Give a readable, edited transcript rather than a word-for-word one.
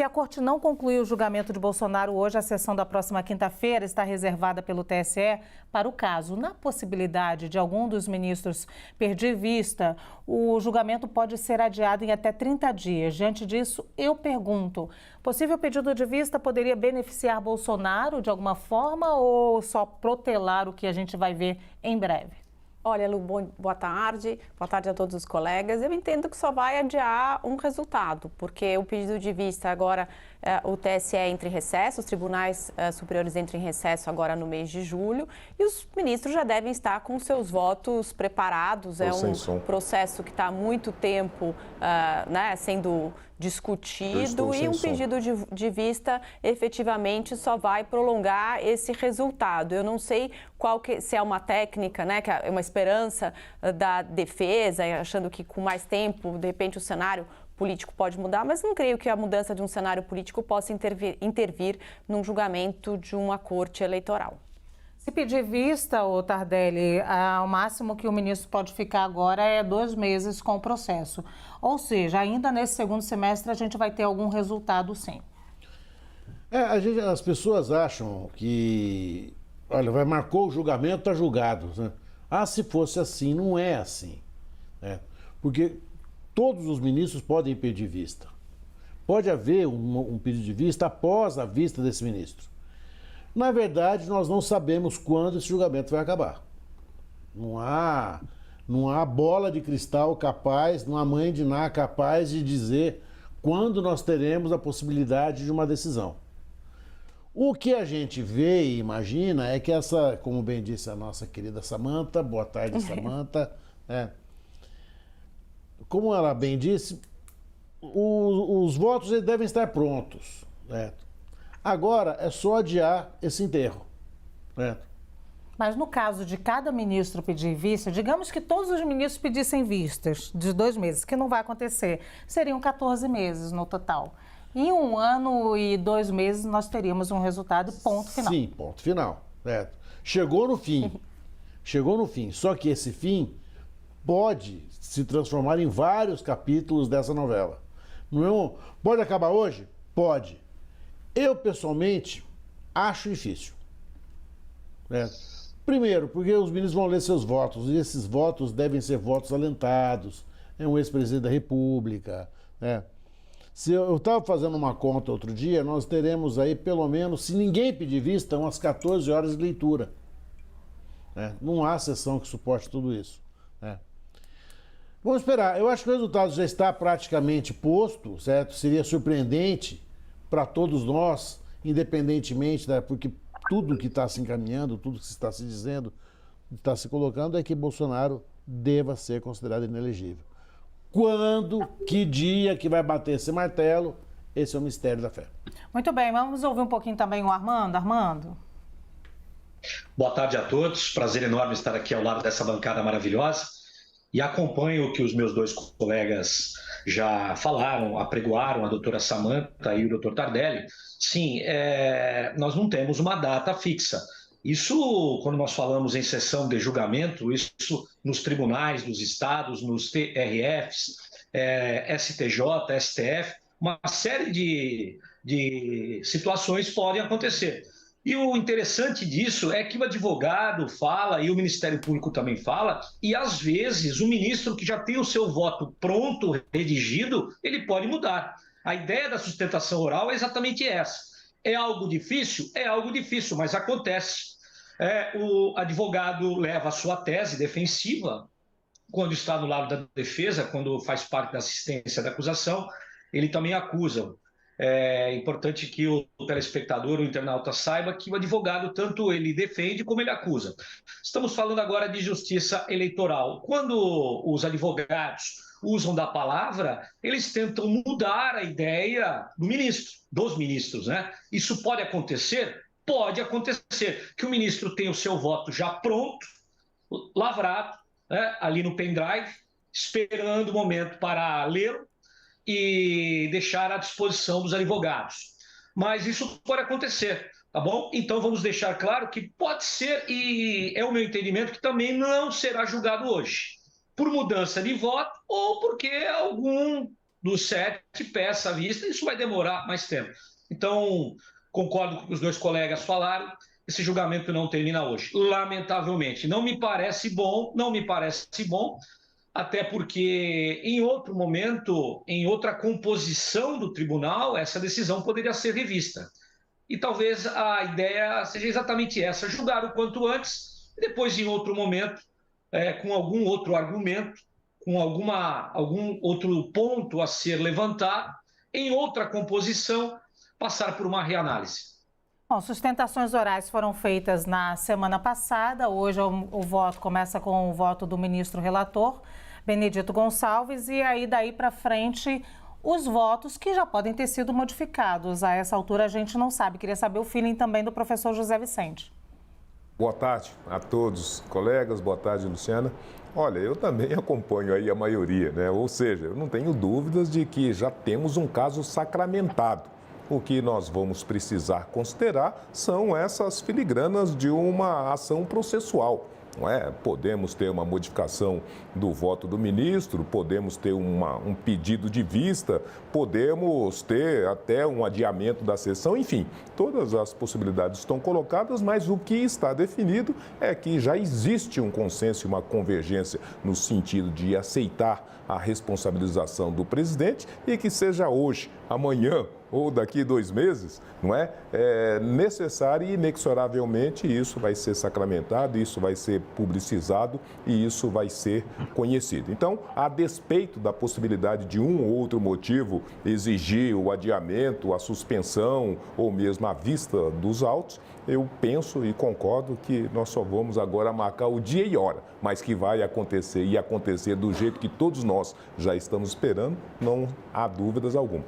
Se a corte não concluir o julgamento de Bolsonaro hoje, a sessão da próxima quinta-feira está reservada pelo TSE para o caso. Na possibilidade de algum dos ministros perder vista, o julgamento pode ser adiado em até 30 dias. Diante disso, eu pergunto, possível pedido de vista poderia beneficiar Bolsonaro de alguma forma ou só protelar o que a gente vai ver em breve? Olha, Lu, boa tarde a todos os colegas. Eu entendo que só vai adiar um resultado, porque o pedido de vista agora, o TSE entra em recesso, os tribunais superiores entram em recesso agora no mês de julho, e os ministros já devem estar com seus votos preparados. É um processo que está há muito tempo sendo discutido, e um pedido de vista efetivamente só vai prolongar esse resultado. Eu não sei se é uma técnica, que é uma esperança da defesa, achando que com mais tempo, de repente, o cenário político pode mudar, mas não creio que a mudança de um cenário político possa intervir num julgamento de uma corte eleitoral. Se pedir vista, Tardelli, o máximo que o ministro pode ficar agora é 2 meses com o processo. Ou seja, ainda nesse segundo semestre a gente vai ter algum resultado, sim. As pessoas acham que, olha, marcou o julgamento, está julgado, né? Se fosse assim, não é assim, né? Porque todos os ministros podem pedir vista. Pode haver um pedido de vista após a vista desse ministro. Na verdade, nós não sabemos quando esse julgamento vai acabar. Não há bola de cristal capaz, não há mãe de Ná capaz de dizer quando nós teremos a possibilidade de uma decisão. O que a gente vê e imagina é que como bem disse a nossa querida Samanta, boa tarde, Samanta, como ela bem disse, os votos devem estar prontos, certo? Agora é só adiar esse enterro, certo? Mas no caso de cada ministro pedir vista, digamos que todos os ministros pedissem vistas de 2 meses, que não vai acontecer, seriam 14 meses no total. Em 1 ano e 2 meses nós teríamos um resultado, ponto final. Sim, ponto final, certo? Chegou no fim, só que esse fim pode se transformar em vários capítulos dessa novela. Pode acabar hoje? Pode. Eu, pessoalmente, acho difícil. Primeiro, porque os ministros vão ler seus votos, e esses votos devem ser votos alentados. É um ex-presidente da República. Se eu estava fazendo uma conta outro dia, nós teremos aí, pelo menos, se ninguém pedir vista, umas 14 horas de leitura. Não há sessão que suporte tudo isso. Vamos esperar. Eu acho que o resultado já está praticamente posto, certo? Seria surpreendente para todos nós, independentemente, porque tudo que está se encaminhando, tudo que está se dizendo, está se colocando, é que Bolsonaro deva ser considerado inelegível. Quando, que dia que vai bater esse martelo, esse é o mistério da fé. Muito bem, vamos ouvir um pouquinho também o Armando. Armando. Boa tarde a todos, prazer enorme estar aqui ao lado dessa bancada maravilhosa. E acompanho o que os meus 2 colegas já falaram, apregoaram, a doutora Samanta e o doutor Tardelli. Sim, nós não temos uma data fixa. Isso, quando nós falamos em sessão de julgamento, isso nos tribunais dos estados, nos TRFs, STJ, STF, uma série de situações podem acontecer. E o interessante disso é que o advogado fala e o Ministério Público também fala, e às vezes o ministro que já tem o seu voto pronto, redigido, ele pode mudar. A ideia da sustentação oral é exatamente essa. É algo difícil? É algo difícil, mas acontece. O advogado leva a sua tese defensiva, quando está no lado da defesa, quando faz parte da assistência da acusação, ele também acusa. É importante que o telespectador, o internauta, saiba que o advogado, tanto ele defende como ele acusa. Estamos falando agora de justiça eleitoral. Quando os advogados usam da palavra, eles tentam mudar a ideia dos ministros, né? Isso pode acontecer? Pode acontecer. Que o ministro tenha o seu voto já pronto, lavrado, ali no pendrive, esperando o momento para lê-lo e deixar à disposição dos advogados. Mas isso pode acontecer, tá bom? Então vamos deixar claro que pode ser, e é o meu entendimento, que também não será julgado hoje, por mudança de voto ou porque algum dos 7 peça a vista, isso vai demorar mais tempo. Então, concordo com o que os dois colegas falaram, esse julgamento não termina hoje, lamentavelmente. Não me parece bom, até porque em outro momento, em outra composição do tribunal, essa decisão poderia ser revista. E talvez a ideia seja exatamente essa, julgar o quanto antes, e depois em outro momento, com algum outro argumento, com algum outro ponto a ser levantado, em outra composição, passar por uma reanálise. Bom, sustentações orais foram feitas na semana passada. Hoje o voto começa com o voto do ministro relator, Benedito Gonçalves, e aí daí para frente os votos que já podem ter sido modificados. A essa altura a gente não sabe. Queria saber o feeling também do professor José Vicente. Boa tarde a todos, colegas. Boa tarde, Luciana. Olha, eu também acompanho aí a maioria, né? Ou seja, eu não tenho dúvidas de que já temos um caso sacramentado. O que nós vamos precisar considerar são essas filigranas de uma ação processual. Não é? Podemos ter uma modificação do voto do ministro, podemos ter um pedido de vista, podemos ter até um adiamento da sessão, enfim, todas as possibilidades estão colocadas, mas o que está definido é que já existe um consenso e uma convergência no sentido de aceitar a responsabilização do presidente e que seja hoje, amanhã ou daqui 2 meses, não é? Necessário e inexoravelmente isso vai ser sacramentado, isso vai ser publicizado e isso vai ser conhecido. Então, a despeito da possibilidade de um ou outro motivo exigir o adiamento, a suspensão ou mesmo a vista dos autos, eu penso e concordo que nós só vamos agora marcar o dia e hora, mas que vai acontecer e acontecer do jeito que todos nós já estamos esperando, não há dúvidas alguma.